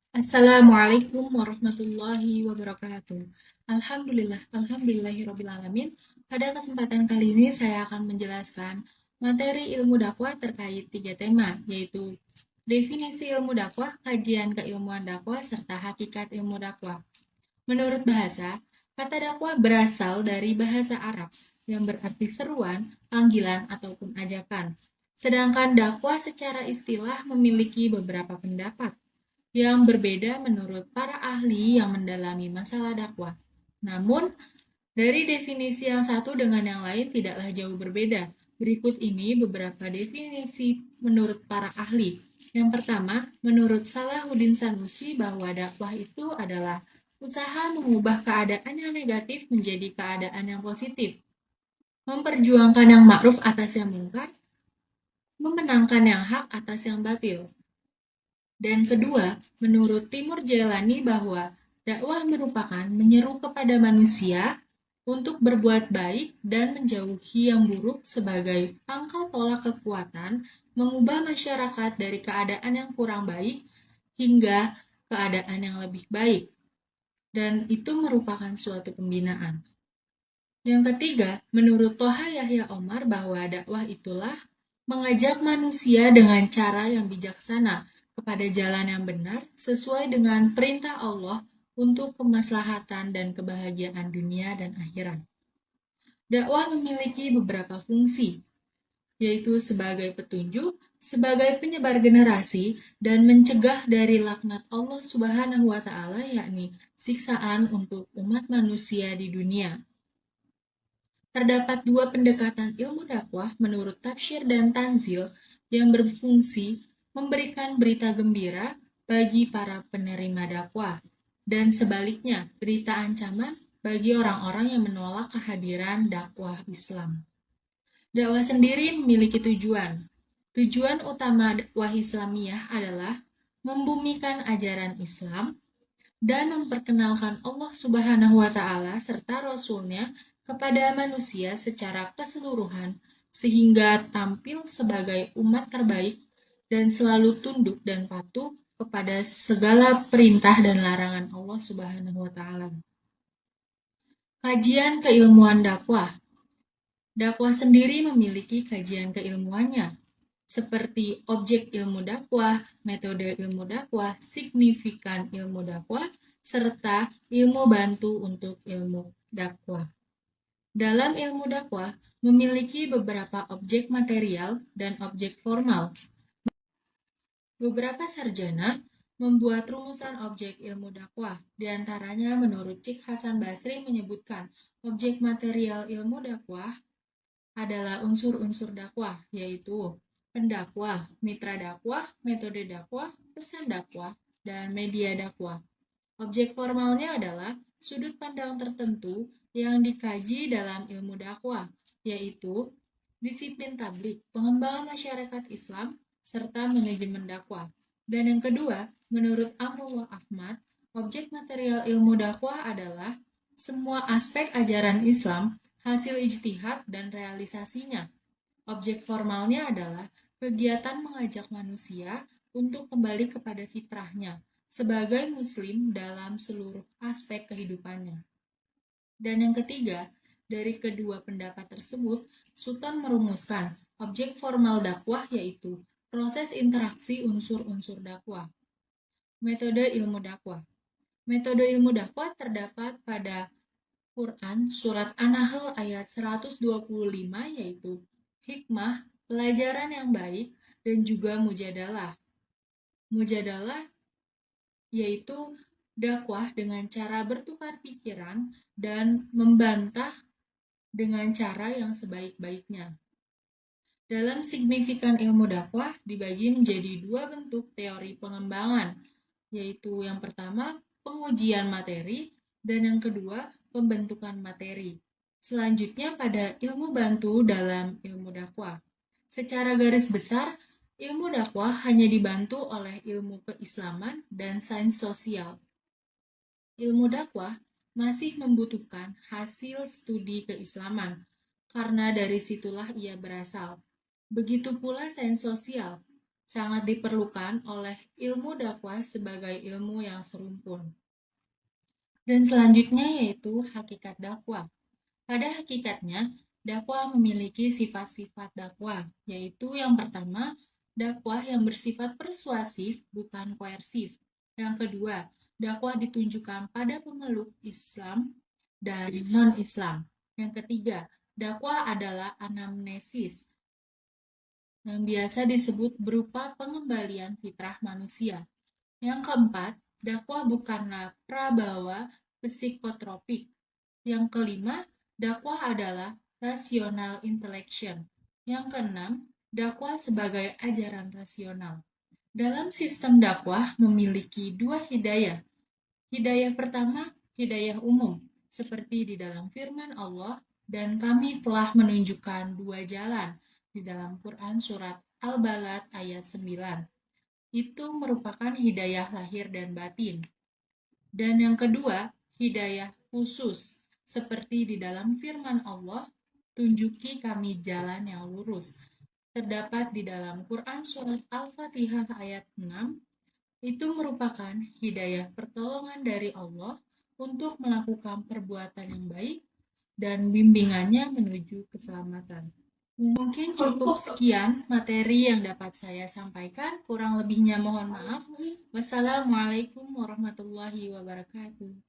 Assalamualaikum warahmatullahi wabarakatuh. Alhamdulillahirobbilalamin. Pada kesempatan kali ini saya akan menjelaskan materi ilmu dakwah terkait 3 tema, yaitu definisi ilmu dakwah, kajian keilmuan dakwah, serta hakikat ilmu dakwah. Menurut bahasa, kata dakwah berasal dari bahasa Arab yang berarti seruan, panggilan, ataupun ajakan. Sedangkan dakwah secara istilah memiliki beberapa pendapat yang berbeda menurut para ahli yang mendalami masalah dakwah. Namun, dari definisi yang satu dengan yang lain tidaklah jauh berbeda. Berikut ini beberapa definisi menurut para ahli. Yang pertama, menurut Salahuddin Sanusi bahwa dakwah itu adalah usaha mengubah keadaan yang negatif menjadi keadaan yang positif, memperjuangkan yang ma'ruf atas yang mungkar, memenangkan yang hak atas yang batil. Dan kedua, menurut Timur Jailani bahwa dakwah merupakan menyeru kepada manusia untuk berbuat baik dan menjauhi yang buruk sebagai pangkal tolak kekuatan, mengubah masyarakat dari keadaan yang kurang baik hingga keadaan yang lebih baik. Dan itu merupakan suatu pembinaan. Yang ketiga, menurut Toha Yahya Omar bahwa dakwah itulah mengajak manusia dengan cara yang bijaksana kepada jalan yang benar sesuai dengan perintah Allah untuk kemaslahatan dan kebahagiaan dunia dan akhirat. Dakwah memiliki beberapa fungsi, yaitu sebagai petunjuk, sebagai penyebar generasi, dan mencegah dari laknat Allah Subhanahu wa Ta'ala, yakni siksaan untuk umat manusia di dunia. Terdapat dua pendekatan ilmu dakwah menurut tafsir dan tanzil yang berfungsi memberikan berita gembira bagi para penerima dakwah, dan sebaliknya berita ancaman bagi orang-orang yang menolak kehadiran dakwah Islam. Dakwah sendiri memiliki tujuan. Tujuan utama dakwah Islamiyah adalah membumikan ajaran Islam dan memperkenalkan Allah Subhanahu wa Ta'ala serta Rasul-Nya kepada manusia secara keseluruhan, sehingga tampil sebagai umat terbaik dan selalu tunduk dan patuh kepada segala perintah dan larangan Allah Subhanahu wa Ta'ala. Kajian keilmuan dakwah. Dakwah sendiri memiliki kajian keilmuannya, seperti objek ilmu dakwah, metode ilmu dakwah, signifikan ilmu dakwah, serta ilmu bantu untuk ilmu dakwah. Dalam ilmu dakwah memiliki beberapa objek material dan objek formal. Beberapa sarjana membuat rumusan objek ilmu dakwah. Di antaranya menurut Cik Hasan Basri menyebutkan objek material ilmu dakwah adalah unsur-unsur dakwah, yaitu pendakwah, mitra dakwah, metode dakwah, pesan dakwah, dan media dakwah. Objek formalnya adalah sudut pandang tertentu yang dikaji dalam ilmu dakwah, yaitu disiplin tablik, pengembangan masyarakat Islam, serta manajemen dakwah. Dan yang kedua, menurut Amrullah Ahmad, objek material ilmu dakwah adalah semua aspek ajaran Islam, hasil ijtihad dan realisasinya. Objek formalnya adalah kegiatan mengajak manusia untuk kembali kepada fitrahnya sebagai muslim dalam seluruh aspek kehidupannya. Dan yang ketiga, dari kedua pendapat tersebut, Sultan merumuskan objek formal dakwah yaitu proses interaksi unsur-unsur dakwah. Metode ilmu dakwah. Metode ilmu dakwah terdapat pada Quran Surat An-Nahl ayat 125 yaitu hikmah, pelajaran yang baik, dan juga mujadalah. Mujadalah yaitu dakwah dengan cara bertukar pikiran dan membantah dengan cara yang sebaik-baiknya. Dalam signifikan ilmu dakwah dibagi menjadi dua bentuk teori pengembangan, yaitu yang pertama pengujian materi dan yang kedua pembentukan materi. Selanjutnya pada ilmu bantu dalam ilmu dakwah. Secara garis besar, ilmu dakwah hanya dibantu oleh ilmu keislaman dan sains sosial. Ilmu dakwah masih membutuhkan hasil studi keislaman, karena dari situlah ia berasal. Begitu pula sains sosial. sangat diperlukan oleh ilmu dakwah sebagai ilmu yang serumpun. Dan selanjutnya yaitu hakikat dakwah. Pada hakikatnya, dakwah memiliki sifat-sifat dakwah, yaitu yang pertama, dakwah yang bersifat persuasif, bukan koersif. Yang kedua, dakwah ditunjukkan pada pemeluk Islam dan non-Islam. Yang ketiga, dakwah adalah anamnesis, yang biasa disebut berupa pengembalian fitrah manusia. Yang keempat, dakwah bukanlah prabawa psikotropik. Yang kelima, dakwah adalah rasional intellection. Yang keenam, dakwah sebagai ajaran rasional. Dalam sistem dakwah memiliki dua hidayah. Hidayah pertama, hidayah umum, seperti di dalam firman Allah, dan kami telah menunjukkan dua jalan di dalam Quran surat Al-Balad ayat 9. Itu merupakan hidayah lahir dan batin. Dan yang kedua, hidayah khusus, seperti di dalam firman Allah, tunjuki kami jalan yang lurus. Terdapat di dalam Quran surat Al-Fatihah ayat 6, itu merupakan hidayah pertolongan dari Allah untuk melakukan perbuatan yang baik dan bimbingannya menuju keselamatan. Mungkin cukup sekian materi yang dapat saya sampaikan. Kurang lebihnya mohon maaf. Wassalamualaikum warahmatullahi wabarakatuh.